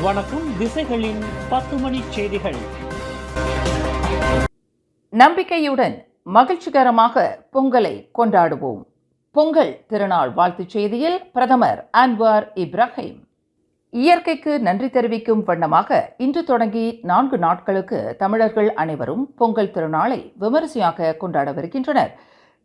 வணக்கம். திசைகளின் 10 மணி செய்திகள். நம்பிக்கையுடன் மகிழ்ச்சிகரமாக பொங்கலை கொண்டாடுவோம். பொங்கல் திருநாள் வாழ்த்துச் செய்தியில் பிரதமர் அன்வார் இப்ராஹிம். இயற்கைக்கு நன்றி தெரிவிக்கும் வண்ணமாக இன்று தொடங்கி 4 நாட்களுக்கு தமிழர்கள் அனைவரும் பொங்கல் திருநாளை விமரிசையாக கொண்டாடவிருக்கின்றனர்.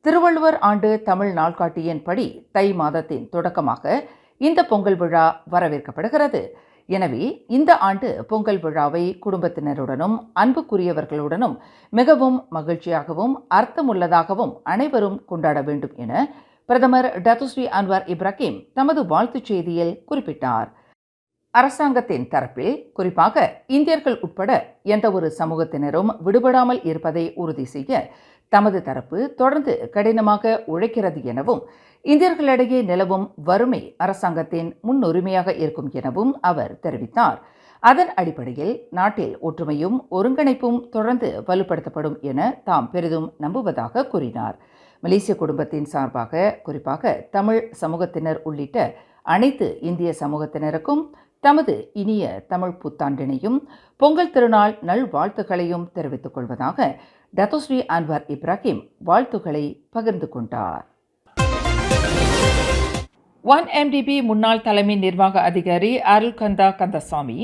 திருவள்ளுவர் ஆண்டு தமிழ் நாள்காட்டியின்படி தை மாதத்தின் தொடக்கமாக இந்த பொங்கல் விழா வரவேற்கப்படுகிறது. எனவே இந்த ஆண்டு பொங்கல் விழாவை குடும்பத்தினருடனும் அன்புக்குரியவர்களுடனும் மிகவும் மகிழ்ச்சியாகவும் அர்த்தமுள்ளதாகவும் அனைவரும் கொண்டாட வேண்டும் என பிரதமர் டத்துஸ்ரீ அன்வார் இப்ராஹிம் தமது வாழ்த்துச் செய்தியில் குறிப்பிட்டார். அரசாங்கத்தின் தரப்பில் குறிப்பாக இந்தியர்கள் உட்பட எந்த ஒரு சமூகத்தினரும் விடுபடாமல் இருப்பதை உறுதி செய்ய தமது தரப்பு தொடர்ந்து கடினமாக உழைக்கிறது எனவும் இந்தியர்களிடையே நிலவும் வறுமை அரசாங்கத்தின் முன்னுரிமையாக இருக்கும் எனவும் அவர் தெரிவித்தார். அதன் அடிப்படையில் நாட்டில் ஒற்றுமையும் ஒருங்கிணைப்பும் தொடர்ந்து வலுப்படுத்தப்படும் என தாம் பெரிதும் நம்புவதாக கூறினார். மலேசிய குடும்பத்தின் சார்பாக குறிப்பாக தமிழ் சமூகத்தினர் உள்ளிட்ட அனைத்து இந்திய சமூகத்தினருக்கும் தமது இனிய தமிழ் புத்தாண்டினையும் பொங்கல் திருநாள் நல்வாழ்த்துக்களையும் தெரிவித்துக் கொள்வதாக டத்துஸ்ரீ அன்வார் இப்ராஹிம் வாழ்த்துக்களை பகிர்ந்து கொண்டார். 1MDB முன்னாள் தலைமை நிர்வாக அதிகாரி அருள்கந்தா கந்தசாமி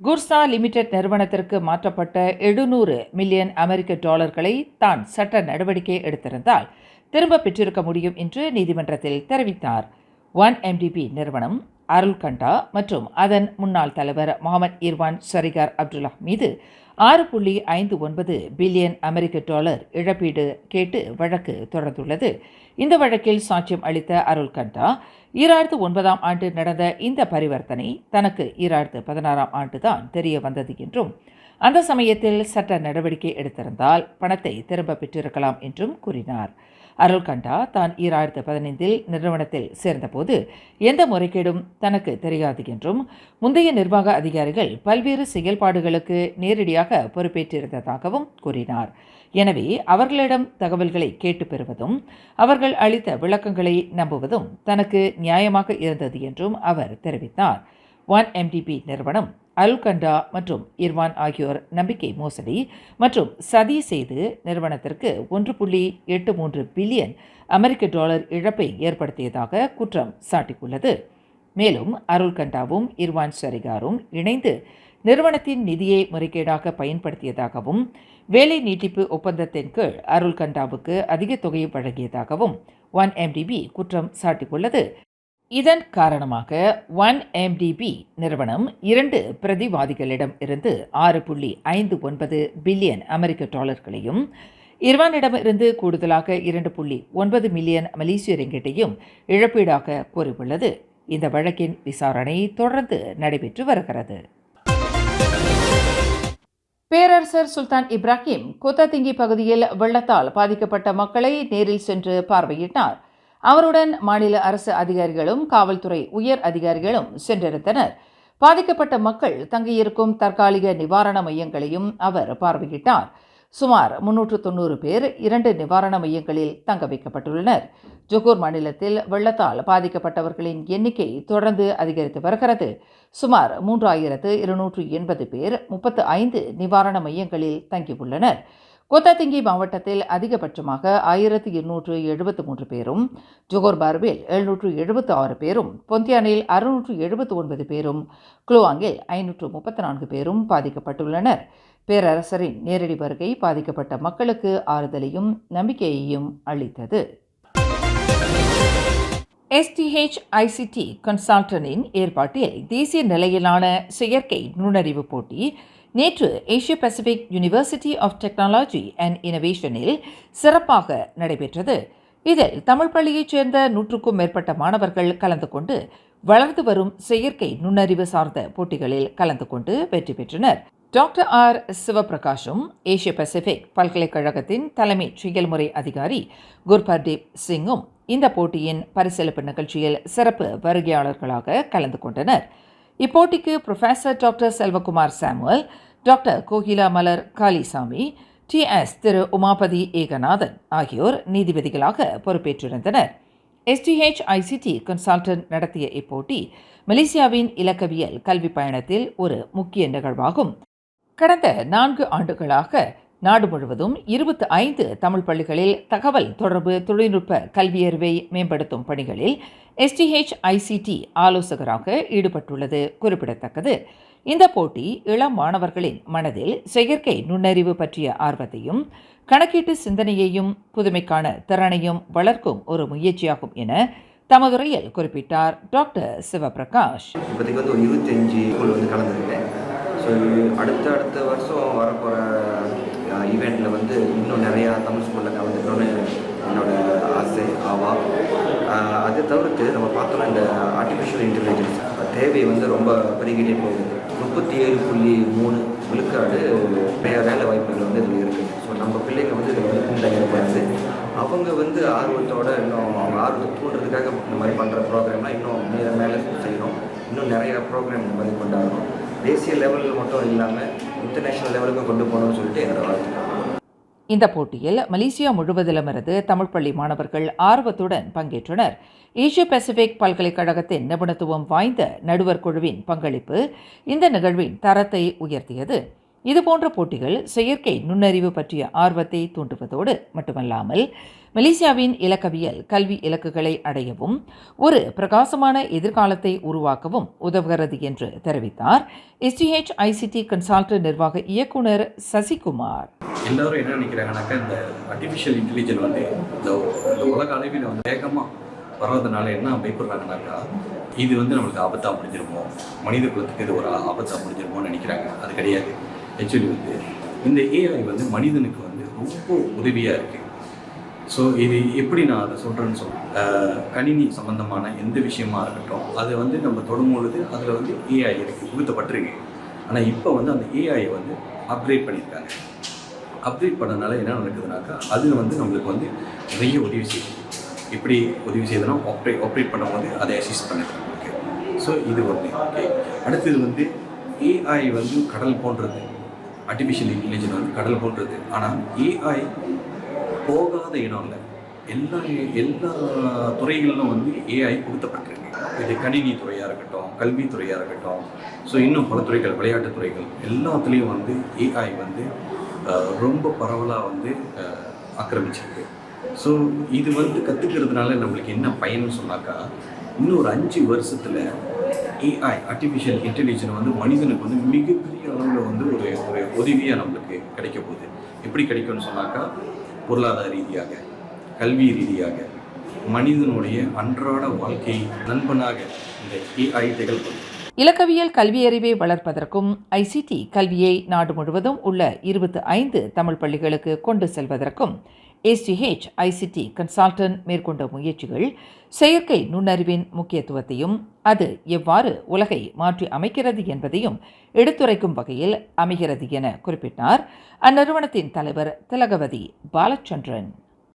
குர்சா லிமிடெட் நிறுவனத்திற்கு மாற்றப்பட்ட 700 மில்லியன் அமெரிக்க டாலர்களை தான் சட்ட நடவடிக்கை எடுத்திருந்தால் திரும்ப பெற்றிருக்க முடியும் என்று நீதிமன்றத்தில் தெரிவித்தார். 1MDB நிறுவனம் அருள்கண்டா மற்றும் அதன் முன்னாள் தலைவர் முகமது இர்வான் சரிகார் அப்துல்லா மீது 6.59 பில்லியன் அமெரிக்க டாலர் இழப்பீடு கேட்டு வழக்கு தொடர்ந்துள்ளது. இந்த வழக்கில் சாட்சியம் அளித்த அருள்கண்டா 2009 ஆண்டு நடந்த இந்த பரிவர்த்தனை தனக்கு 2016 ஆண்டு தான் தெரிய வந்தது என்றும் அந்த சமயத்தில் சட்ட நடவடிக்கை எடுத்திருந்தால் பணத்தை திரும்ப பெற்றிருக்கலாம் என்றும் கூறினார். அருள்கண்டா தான் 2015 நிறுவனத்தில் சேர்ந்தபோது எந்த முறைகேடும் தனக்கு தெரியாது என்றும் முந்தைய நிர்வாக அதிகாரிகள் பல்வேறு செயல்பாடுகளுக்கு நேரடியாக பொறுப்பேற்றிருந்ததாகவும் கூறினார். எனவே அவர்களிடம் தகவல்களை கேட்டு பெறுவதும் அவர்கள் அளித்த விளக்கங்களை நம்புவதும் தனக்கு நியாயமாக இருந்தது என்றும் அவர் தெரிவித்தார். 1MDB நிறுவனம் அருள்கண்டா மற்றும் இர்வான் ஆகியோர் நம்பிக்கை மோசடி மற்றும் சதி செய்து நிறுவனத்திற்கு 1.83 பில்லியன் அமெரிக்க டாலர் இழப்பை ஏற்படுத்தியதாக குற்றம் சாட்டியுள்ளது. மேலும் அருள்கண்டாவும் இர்வான் சரிகாரும் இணைந்து நிறுவனத்தின் நிதியை முறைகேடாக பயன்படுத்தியதாகவும் வேலை நீட்டிப்பு ஒப்பந்தத்தின் கீழ் அருள்கண்டாவுக்கு அதிக தொகையை வழங்கியதாகவும் 1MDB குற்றம் சாட்டியுள்ளது. இதன் காரணமாக 1MDB நிறுவனம் 2 பிரதிவாதிகளிடம் இருந்து 6.59 பில்லியன் அமெரிக்க டாலர்களையும் இர்வானிடமிருந்து கூடுதலாக 2.9 மில்லியன் மலேசிய ரிங்கிட்டையும் இழப்பீடாக கோரியுள்ளது. இந்த வழக்கின் விசாரணை தொடர்ந்து நடைபெற்று வருகிறது. பேரரசர் சுல்தான் இப்ராஹிம் கோத்தாதிங்கி பகுதியில் வெள்ளத்தால் பாதிக்கப்பட்ட மக்களை நேரில் சென்று பார்வையிட்டார். அவருடன் மாநில அரசு அதிகாரிகளும் காவல்துறை உயர் அதிகாரிகளும் சென்றிருந்தனர். பாதிக்கப்பட்ட மக்கள் தங்கியிருக்கும் தற்காலிக நிவாரண மையங்களையும் அவர் பார்வையிட்டார். சுமார் 390 பேர் 2 நிவாரண மையங்களில் தங்க வைக்கப்பட்டுள்ளனர். ஜொகூர் மாநிலத்தில் வெள்ளத்தால் பாதிக்கப்பட்டவர்களின் எண்ணிக்கை தொடர்ந்து அதிகரித்து வருகிறது. சுமார் 3280 பேர் 35 நிவாரண மையங்களில் தங்கியுள்ளனர். கோத்தாதிங்கி மாவட்டத்தில் அதிகபட்சமாக 1273 பேரும், ஜொகோர் பார்வில் 776 பேரும், பொந்தியானில் 679 பேரும், குளுவாங்கில் 534 பேரும் பாதிக்கப்பட்டுள்ளனர். பேரரசரின் நேரடி வருகை பாதிக்கப்பட்ட மக்களுக்கு ஆறுதலையும் நம்பிக்கையையும் அளித்தது. STHICT கன்சல்டன்டின் ஏற்பாட்டில் தேசிய நிலையிலான செயற்கை நுண்ணறிவு போட்டி நேற்று Asia Pacific University of Technology and இனோவேஷனில் சிறப்பாக நடைபெற்றது. இதில் தமிழ் பள்ளியைச் சேர்ந்த 100க்கும் மேற்பட்ட மாணவர்கள் கலந்து கொண்டு வளர்ந்து வரும் செயற்கை நுண்ணறிவு சார்ந்த போட்டிகளில் கலந்து கொண்டு வெற்றி பெற்றனர். டாக்டர் ஆர் சிவபிரகாஷும் ஏசிய பசிபிக் பல்கலைக்கழகத்தின் தலைமை செயல்முறை அதிகாரி குர்பர்தீப் சிங்கும் இந்த போட்டியின் பரிசளிப்பு நிகழ்ச்சியில் சிறப்பு வருகையாளர்களாக கலந்து கொண்டனர். இப்போட்டிக்கு professor doctor Selvakumar Samuel, doctor Kokila Malar Kalisamy, TS Thiru Umapathi Eganathan ஆகியோர் நீதிபதிகளாக பொறுப்பேற்றிருந்தனர். STH ICT கன்சல்டன்ட் நடத்திய இப்போட்டி மலேசியாவின் இலக்கவியல் கல்வி பயணத்தில் ஒரு முக்கிய நிகழ்வாகும். கடந்த 4 ஆண்டுகளாக நாடு முழுவதும் 25 தமிழ் பள்ளிகளில் தகவல் தொடர்பு தொழில்நுட்ப கல்வியறிவை மேம்படுத்தும் பணிகளில் STH ICT ஆலோசகராக ஈடுபட்டுள்ளது குறிப்பிடத்தக்கது. இந்த போட்டி இளம் மாணவர்களின் மனதில் செயற்கை நுண்ணறிவு பற்றிய ஆர்வத்தையும் கணக்கீட்டு சிந்தனையையும் புதுமைக்கான திறனையும் வளர்க்கும் ஒரு முயற்சியாகும் என தமதுரையில் குறிப்பிட்டார் டாக்டர் சிவபிரகாஷ். இப்போதைக்கு ஒரு 25 ஸ்கூல் கலந்துருக்கேன். ஸோ அடுத்த வருஷம் வரப்போகிற ஈவெண்ட்டில் இன்னும் நிறையா தமிழ் ஸ்கூலில் கலந்துக்கணும்னு என்னோட ஆசை ஆவா. அதை தவிர்த்து நம்ம பார்த்தோம்னா இந்த ஆர்டிஃபிஷியல் இன்டெலிஜென்ஸ் தேவை ரொம்ப பெருகிட்டே போகுது. 37.3 விழுக்காடு வேலை வாய்ப்புகள் இதில் இருக்குது. ஸோ நம்ம பிள்ளைங்க இதில் பின்தங்கக்கூடாது. அவங்க ஆர்வத்தோடு இன்னும் அவங்க ஆர்வத்தை தூண்டுறதுக்காக இந்த மாதிரி பண்ணுற ப்ரோக்ராம்லாம் இன்னும் மேலே செய்யணும். இன்னும் நிறையா ப்ரோக்ராம் இந்த மாதிரி கொண்டாடணும். தேசிய லெவலில் மட்டும் இல்லாமல் இன்டர்நேஷ்னல் லெவலுக்கும் கொண்டு போகணும்னு சொல்லிட்டு என்னோட வாழ்க்கை. இந்த போட்டியில் மலேசியா முழுவதிலுமிருந்து தமிழ் பள்ளி மாணவர்கள் ஆர்வத்துடன் பங்கேற்றனர். ஏசிய பசிபிக் பல்கலைக்கழகத்தின் நிபுணத்துவம் வாய்ந்த நடுவர் குழுவின் பங்களிப்பு இந்த நிகழ்வின் தரத்தை உயர்த்தியது. இதுபோன்ற போட்டிகள் செயற்கை நுண்ணறிவு பற்றிய ஆர்வத்தை தூண்டுவதோடு மட்டுமல்லாமல் மலேசியாவின் இலக்கவியல் கல்வி இலக்குகளை அடையவும் ஒரு பிரகாசமான எதிர்காலத்தை உருவாக்கவும் உதவுகிறது என்று தெரிவித்தார் STH ICT கன்சல்டன்ட் நிர்வாக இயக்குனர் சசிகுமார். எல்லாரும் என்ன நினைக்கிறாங்கனாக்கா, இந்த ஆர்டிஃபிஷியல் இன்டெலிஜென்ஸ் இந்த உலக அளவில் வேகமாக வர்றதுனால என்ன பயப்படுறாங்கனாக்கா, இது நம்மளுக்கு ஆபத்தாக முடிஞ்சிருமோ, மனித குலத்துக்கு இது ஒரு ஆபத்தாக முடிஞ்சிருமோன்னு நினைக்கிறாங்க. அது கிடையாது. ஆக்சுவலி இந்த AI மனிதனுக்கு ரொம்ப உதவியாக இருக்குது. ஸோ இது எப்படி நான் அதை சொல்கிறேன்னு கணினி சம்மந்தமான எந்த விஷயமா இருக்கட்டும், அது நம்ம தொடும்பொழுது அதில் AI இருக்குது, புகுத்தப்பட்டிருக்கு. ஆனால் இப்போ அந்த AI அப்கிரேட் பண்ணியிருக்காங்க. அப்கிரேட் பண்ணனால என்ன நடக்குதுனாக்கா, அது நம்மளுக்கு நிறைய உதவி செய்யுது. எப்படி உதவி செய்யுதுன்னா, ஆப்ரேட் பண்ணும்போது அதை அசிஸ்ட் பண்ணிருக்காங்க. ஓகே, ஸோ இது ஒன்று. ஓகே, அடுத்தது AI கடல் போன்றது. ஆர்டிஃபிஷியல் இன்டெலிஜென்ஸ் கடல் போன்றது. ஆனால் AI போகாத இடம் இல்லை. எல்லா துறைகளிலும் AI புகுத்தப்பட்டிருக்கு. இது கணினி துறையாக இருக்கட்டும், கல்வித்துறையாக இருக்கட்டும், ஸோ இன்னும் பல துறைகள், விளையாட்டு துறைகள் எல்லாத்துலேயும் AI ரொம்ப பரவலாக ஆக்கிரமிச்சிருக்கு. ஸோ இது கற்றுக்கிறதுனால நம்மளுக்கு என்ன பயன்னு சொன்னாக்கா, இன்னும் ஒரு 5 வருஷத்தில் AI ஆர்டிஃபிஷியல் இன்டெலிஜென்ஸ் மனிதனுக்கு மிகப்பெரிய அளவில் ஒரு உதவியாக நம்மளுக்கு கிடைக்க போகுது. எப்படி கிடைக்கும்னு சொன்னாக்கா, பொருளாதார ரீதியாக, கல்வி ரீதியாக, மனிதனுடைய அன்றாட வாழ்க்கை நண்பனாக இந்த AI திகழ்கிறது. இலக்கவியல் கல்வியறிவை வளர்ப்பதற்கும் ICT கல்வியை நாடு முழுவதும் உள்ள 25 தமிழ் பள்ளிகளுக்கு கொண்டு செல்வதற்கும் STH ICT கன்சல்டன்ட் மேற்கொண்ட முயற்சிகள் செயற்கை நுண்ணறிவின் முக்கியத்துவத்தையும் அது எவ்வாறு உலகை மாற்றி அமைக்கிறது என்பதையும் எடுத்துரைக்கும் வகையில் அமைகிறது என குறிப்பிட்டார் அந்நிறுவனத்தின் தலைவர் திலகவதி பாலச்சந்திரன்.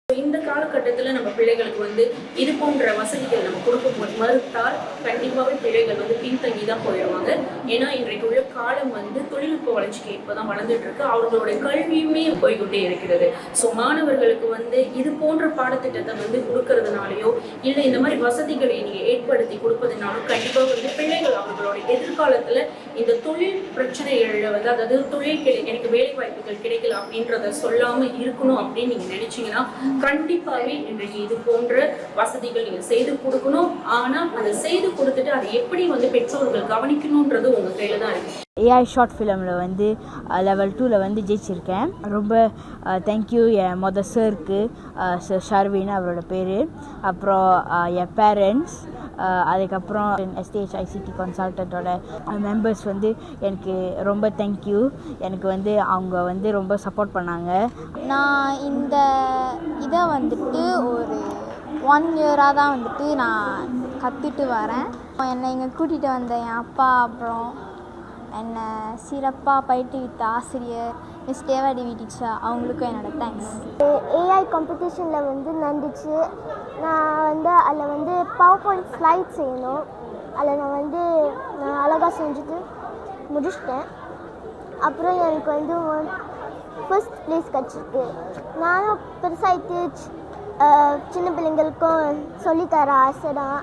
இந்த காலகட்டத்தில் நம்ம பிள்ளைகளுக்கு இது போன்ற வசதிகள் நம்ம கொடுக்க மறுத்தால் கண்டிப்பாகவே பிள்ளைகள் பின்தங்கி தான் போயிடுவாங்க. ஏன்னா இன்றைக்கு உள்ள காலம் தொழில்நுட்ப வளர்ச்சிக்கு இப்போதான் வளர்ந்துட்டு இருக்கு. அவர்களுடைய கல்வியுமே போய்கொண்டே இருக்கிறது. ஸோ மாணவர்களுக்கு இது போன்ற பாடத்திட்டத்தை கொடுக்கறதுனாலையோ இல்லை இந்த மாதிரி வசதிகளை நீங்கள் ஏற்படுத்தி கொடுப்பதுனாலும் கண்டிப்பாக பிள்ளைகள் அவர்களுடைய எதிர்காலத்தில் இந்த தொழில் பிரச்சனைகளில் அதாவது தொழில் எனக்கு வேலை வாய்ப்புகள் கிடைக்கல அப்படின்றத சொல்லாமல் இருக்கணும் அப்படின்னு நீங்கள் நினைச்சீங்கன்னா கண்டிப்பாகவே இன்றைக்கு இது போன்ற வசதிகள் நீங்கள் செய்து கொடுக்கணும். ஆனால் அதை செய்து கொடுத்துட்டு அதை எப்படி பெற்றோர்கள் கவனிக்கணுன்றது உங்கள் கையில் தான் இருக்குது. AI ஷார்ட் ஃபிலிமில் லெவல் 2ல் ஜெயிச்சிருக்கேன். ரொம்ப தேங்க்யூ என் சருக்கு, சார் ஷர்வின் அவரோட பேர், அப்புறம் என் பேரண்ட்ஸ், அதுக்கப்புறம் STH ICT கன்சல்டன்ட்டோட மெம்பர்ஸ் எனக்கு ரொம்ப தேங்க்யூ. எனக்கு அவங்க ரொம்ப சப்போர்ட் பண்ணாங்க. நான் இந்த இதை ஒரு 1 இயராக தான் நான் கற்றுட்டு வரேன். என்னை இங்கே கூட்டிகிட்டு வந்த என் அப்பா, அப்புறம் என்னை சிறப்பாக பயிற்றுவித்த ஆசிரியர் மிஸ் தேவாடிவி டீச்சர், அவங்களுக்கும் என்னோடய தேங்க்ஸ். AI காம்படிஷனில் நடந்துச்சு. நான் அதில் பவர் பாயிண்ட் ஸ்லைட் செய்யணும். அதில் நான் அழகாக செஞ்சுட்டு முடிச்சிட்டேன். அப்புறம் எனக்கு ஃபர்ஸ்ட் ப்ளேஸ் கிடச்சிருக்கு. நானும் பெருசாகிட்டு சின்ன பிள்ளைங்களுக்கும் சொல்லித்தர ஆசை தான்.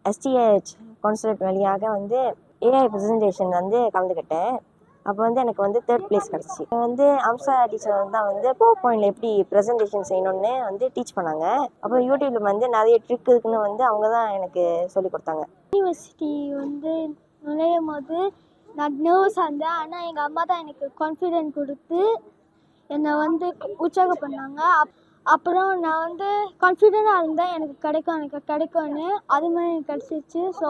எஸ்டிஹெச் கான்சர்ட் வழியாக வந்து ஏஐ ப்ரெசன்டேஷன் வந்து கலந்துக்கிட்டேன். அப்போ வந்து எனக்கு வந்து 3rd பிளேஸ் கிடச்சி. அம்சா டீச்சர் தான் வந்து பவர் பாயிண்டில் எப்படி ப்ரெசன்டேஷன் செய்யணும்னு வந்து டீச் பண்ணாங்க. அப்புறம் யூடியூப்ல வந்து நிறைய ட்ரிக் இருக்குன்னு வந்து அவங்க தான் எனக்கு சொல்லி கொடுத்தாங்க. யூனிவர்சிட்டி வந்து நுழையும் போது நான் நர்வஸாக இருந்தேன். ஆனால் எங்கள் அம்மா தான் எனக்கு கான்ஃபிடென்ட் கொடுத்து என்னை வந்து உற்சாகம் பண்ணாங்க. அப்புறம் நான் வந்து கான்ஃபிடென்ட்டாக இருந்தேன், எனக்கு கிடைக்கும்னு. அது மாதிரி எனக்கு கிடச்சிச்சு. ஸோ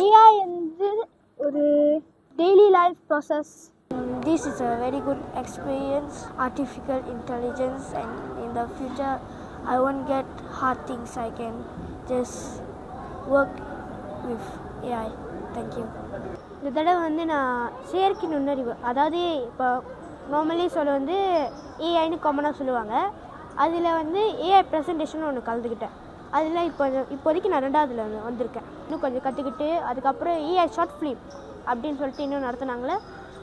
ஏஐ வந்து ஒரு daily life process. This is a very good experience, artificial intelligence, and in the future I won't get hard things. I can just work with AI. Thank you. இந்த தடவை வந்து நான் செயற்கை நுண்ணறிவு, அதாவது இப்போ நார்மலி சொல்ல வந்து ஏஐன்னு காமனாக சொல்லுவாங்க. அதில் வந்து ஏஐ ப்ரெசன்டேஷன் ஒன்று கலந்துக்கிட்டேன். அதில் இப்போதைக்கு நான் 2வதுல வந்திருக்கேன். இன்னும் கொஞ்சம் கற்றுக்கிட்டு அதுக்கப்புறம் ஏஐ ஷார்ட் ஃபிலிம் அப்படின்னு சொல்லிட்டு இன்னும் நடத்துனாங்களே,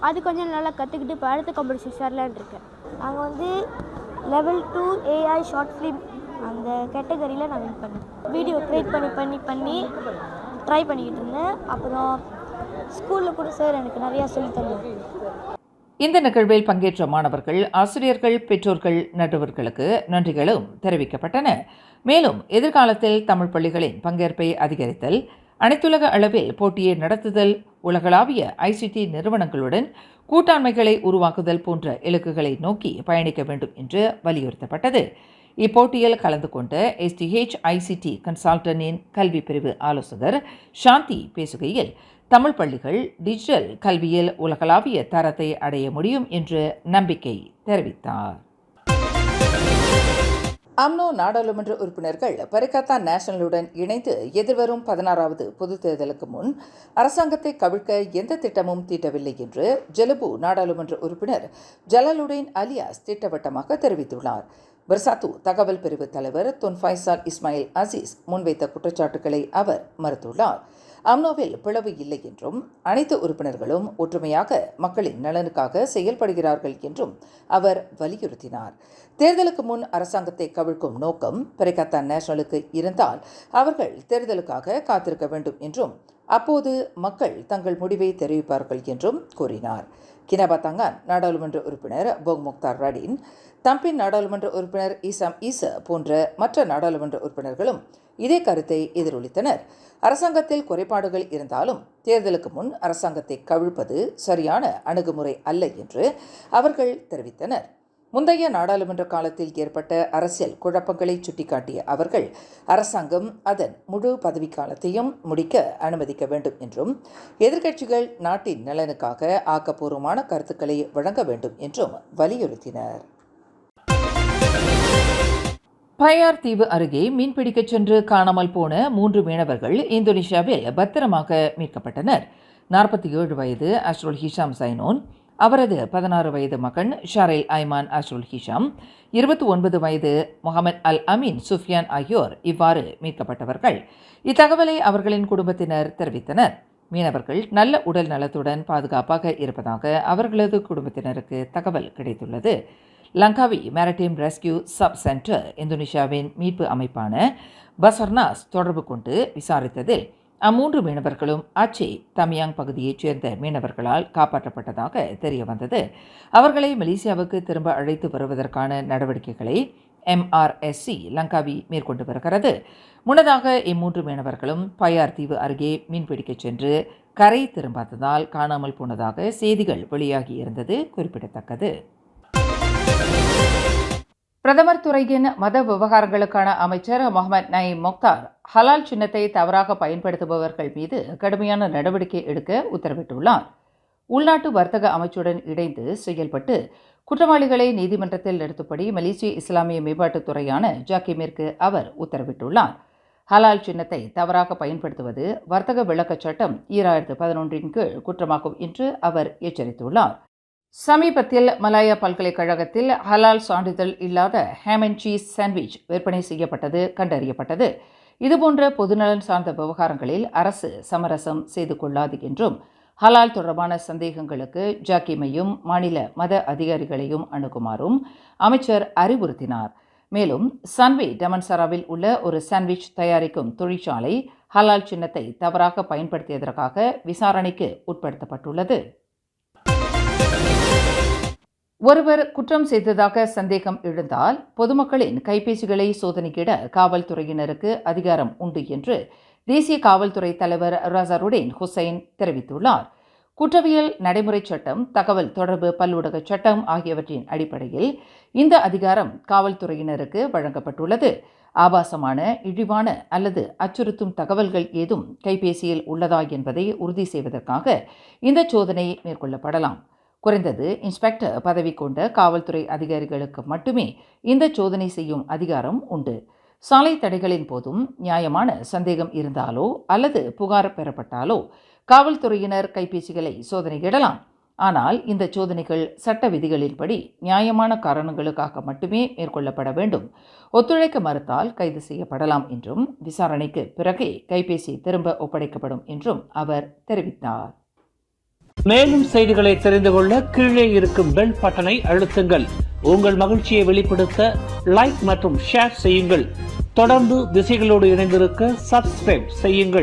அது கொஞ்சம் நல்லா கற்றுக்கிட்டு இப்போ அடுத்த காம்படிஷன் சேரலான் இருக்கேன். நாங்கள் வந்து level 2 ஏஐ ஷார்ட் ஃபிலிம் அந்த கேட்டகரியில் நான் வின் பண்ணேன். வீடியோ க்ரியேட் பண்ணி ட்ரை பண்ணிக்கிட்டு இருந்தேன். அப்புறம் ஸ்கூலில் கூட சார் எனக்கு நிறையா சொல்லித் தந்தார். இந்த நிகழ்வில் பங்கேற்ற மாணவர்கள், ஆசிரியர்கள், பெற்றோர்கள், நடுவர்களுக்கு நன்றிகளும் தெரிவிக்கப்பட்டன. மேலும் எதிர்காலத்தில் தமிழ் பள்ளிகளின் பங்கேற்பை அதிகரித்தல், அனைத்துலக அளவில் போட்டியை நடத்துதல், உலகளாவிய ஐசிடி நிறுவனங்களுடன் கூட்டாண்மைகளை உருவாக்குதல் போன்ற இலக்குகளை நோக்கி பயணிக்க வேண்டும் என்று வலியுறுத்தப்பட்டது. இப்போட்டியில் கலந்து கொண்ட எஸ்டிஹெச் ஐசிடி கன்சல்டன்டின் கல்வி பிரிவு ஆலோசகர் சாந்தி பேசுகையில், தமிழ் பள்ளிகள் டிஜிட்டல் கல்வியில் உலகளாவிய தரத்தை அடைய முடியும் என்று நம்பிக்கை தெரிவித்தார். அம்னோ நாடாளுமன்ற உறுப்பினர்கள் பரிகத்தா நேஷனலுடன் இணைந்து எதிர்வரும் 16வது பொதுத் தேர்தலுக்கு முன் அரசாங்கத்தை கவிழ்க்க எந்த திட்டமும் தீட்டவில்லை என்று ஜெலுபு நாடாளுமன்ற உறுப்பினர் ஜலாலுடீன் அலியாஸ் திட்டவட்டமாக தெரிவித்துள்ளார். பர்சாத்து தகவல் பிரிவு தலைவர் துன் ஃபைசால் இஸ்மாயில் அசீஸ் முன்வைத்த குற்றச்சாட்டுகளை அவர் மறுத்துள்ளார். அம்னோவில் பிளவு இல்லை என்றும் அனைத்து உறுப்பினர்களும் ஒற்றுமையாக மக்களின் நலனுக்காக செயல்படுகிறார்கள் என்றும் அவர் வலியுறுத்தினார். தேர்தலுக்கு முன் அரசாங்கத்தை கவிழ்க்கும் நோக்கம் பரிகத்தா நேஷனலுக்கு இருந்தால் அவர்கள் தேர்தலுக்காக காத்திருக்க வேண்டும் என்றும் அப்போது மக்கள் தங்கள் முடிவை தெரிவிப்பார்கள் என்றும் கூறினார். கினபாத்தாங்கான் நாடாளுமன்ற உறுப்பினர் போங் முக்தார் ரடீன், தம்பின் நாடாளுமன்ற உறுப்பினர் ஈசாம் ஈச போன்ற மற்ற நாடாளுமன்ற உறுப்பினர்களும் இதே கருத்தை எதிரொலித்தனர். அரசாங்கத்தில் குறைபாடுகள் இருந்தாலும் தேர்தலுக்கு முன் அரசாங்கத்தை கவிழ்ப்பது சரியான அணுகுமுறை அல்ல என்று அவர்கள் தெரிவித்தனர். முந்தைய நாடாளுமன்ற காலத்தில் ஏற்பட்ட அரசியல் குழப்பங்களை சுட்டிக்காட்டிய அவர்கள் அரசாங்கம் அதன் முழு பதவிக்காலத்தையும் முடிக்க அனுமதிக்க வேண்டும் என்றும் எதிர்க்கட்சிகள் நாட்டின் நலனுக்காக ஆக்கப்பூர்வமான கருத்துக்களை வழங்க வேண்டும் என்றும் வலியுறுத்தினர். பயார் தீவு அருகே மீன்பிடிக்கச் சென்று காணாமல் போன 3 மீனவர்கள் இந்தோனேஷியாவில் பத்திரமாக மீட்கப்பட்டனர். 47 வயது அஷ்ருல் ஹிஷாம் சைனோன், அவரது 16 வயது மகன் ஷரேல் ஐமான் அஷ்ருல் ஹிஷாம், 29 வயது முகமது அல் அமீன் சுஃபியான் ஆகியோர் இவ்வாறு மீட்கப்பட்டவர்கள். இத்தகவலை அவர்களின் குடும்பத்தினர் தெரிவித்தனர். மீனவர்கள் நல்ல உடல் நலத்துடன் பாதுகாப்பாக இருப்பதாக அவர்களது குடும்பத்தினருக்கு தகவல் கிடைத்துள்ளது. Langkawi maritime rescue sub centre இந்தோனேஷியாவின் மீட்பு அமைப்பான பசர்னாஸ் தொடர்பு கொண்டு விசாரித்ததில் அம்மூன்று மீனவர்களும் அச்சே தமியாங் பகுதியைச் சேர்ந்த மீனவர்களால் காப்பாற்றப்பட்டதாக தெரிய வந்தது. அவர்களை மலேசியாவுக்கு திரும்ப அழைத்து வருவதற்கான நடவடிக்கைகளை MRSC லங்காவி மேற்கொண்டு வருகிறது. முன்னதாக இம்மூன்று மீனவர்களும் பயார் தீவு அருகே மீன்பிடிக்கச் சென்று கரை திரும்பாததால் காணாமல் போனதாக செய்திகள் வெளியாகியிருந்தது குறிப்பிடத்தக்கது. பிரதமர் துறையின் மத விவகாரங்களுக்கான அமைச்சர் முகமது நயீம் முக்தார் ஹலால் சின்னத்தை தவறாக பயன்படுத்துபவர்கள் மீது கடுமையான நடவடிக்கை எடுக்க உத்தரவிட்டுள்ளார். உள்நாட்டு வர்த்தக அமைச்சுடன் இணைந்து செயல்பட்டு குற்றவாளிகளை நீதிமன்றத்தில் நிறுத்தும்படி மலேசிய இஸ்லாமிய மேம்பாட்டுத்துறையான ஜாக்கிமிற்கு அவர் உத்தரவிட்டுள்ளார். ஹலால் சின்னத்தை தவறாக பயன்படுத்துவது வர்த்தக விளக்கச் சட்டம் 2011 கீழ் குற்றமாகும் என்று அவர் எச்சரித்துள்ளார். சமீபத்தில் மலாயா பல்கலைக்கழகத்தில் ஹலால் சான்றிதழ் இல்லாத ஹேம் அண்ட் சீஸ் சாண்ட்விச் விற்பனை செய்யப்பட்டது கண்டறியப்பட்டது. இதுபோன்ற பொதுநலன் சார்ந்த விவகாரங்களில் அரசு சமரசம் செய்து கொள்ளாது என்றும் ஹலால் தொடர்பான சந்தேகங்களுக்கு ஜாக்கிமையும் மாநில மத அதிகாரிகளையும் அணுகுமாறும் அமைச்சர் அறிவுறுத்தினார். மேலும் சன்வே டமன்சராவில் உள்ள ஒரு சாண்ட்விச் தயாரிக்கும் தொழிற்சாலை ஹலால் சின்னத்தை தவறாக பயன்படுத்தியதற்காக விசாரணைக்கு உட்படுத்தப்பட்டுள்ளது. ஒருவர் குற்றம் செய்ததாக சந்தேகம் எழுந்தால் பொதுமக்களின் கைபேசிகளை சோதனையிட காவல்துறையினருக்கு அதிகாரம் உண்டு என்று தேசிய காவல்துறை தலைவர் ரசாருடீன் ஹுசைன் தெரிவித்துள்ளார். குற்றவியல் நடைமுறை சட்டம், தகவல் தொடர்பு பல்லுடக சட்டம் ஆகியவற்றின் அடிப்படையில் இந்த அதிகாரம் காவல்துறையினருக்கு வழங்கப்பட்டுள்ளது. ஆபாசமான, இழிவான அல்லது அச்சுறுத்தும் தகவல்கள் ஏதும் கைபேசியில் உள்ளதா என்பதை உறுதி செய்வதற்காக இந்த சோதனை மேற்கொள்ளப்படலாம். குறைந்தது இன்ஸ்பெக்டர் பதவி கொண்ட காவல்துறை அதிகாரிகளுக்கு மட்டுமே இந்த சோதனை செய்யும் அதிகாரம் உண்டு. சாலை தடைகளின் போதும் நியாயமான சந்தேகம் இருந்தாலோ அல்லது புகார் பெறப்பட்டாலோ காவல்துறையினர் கைபேசிகளை சோதனையிடலாம். ஆனால் இந்த சோதனைகள் சட்ட விதிகளின்படி நியாயமான காரணங்களுக்காக மட்டுமே மேற்கொள்ளப்பட வேண்டும். ஒத்துழைக்க மறுத்தால் கைது செய்யப்படலாம் என்றும் விசாரணைக்கு பிறகே கைபேசி திரும்ப ஒப்படைக்கப்படும் என்றும் அவர் தெரிவித்தார். மேலும் செய்திகளை தெரிந்து கொள்ள கீழே இருக்கும் பெல் பட்டனை அழுத்துங்கள். உங்கள் மகிழ்ச்சியை வெளிப்படுத்த லைக் மற்றும் ஷேர் செய்யுங்கள். தொடர்ந்து திசைகளோடு இணைந்திருக்க சப்ஸ்கிரைப் செய்யுங்கள்.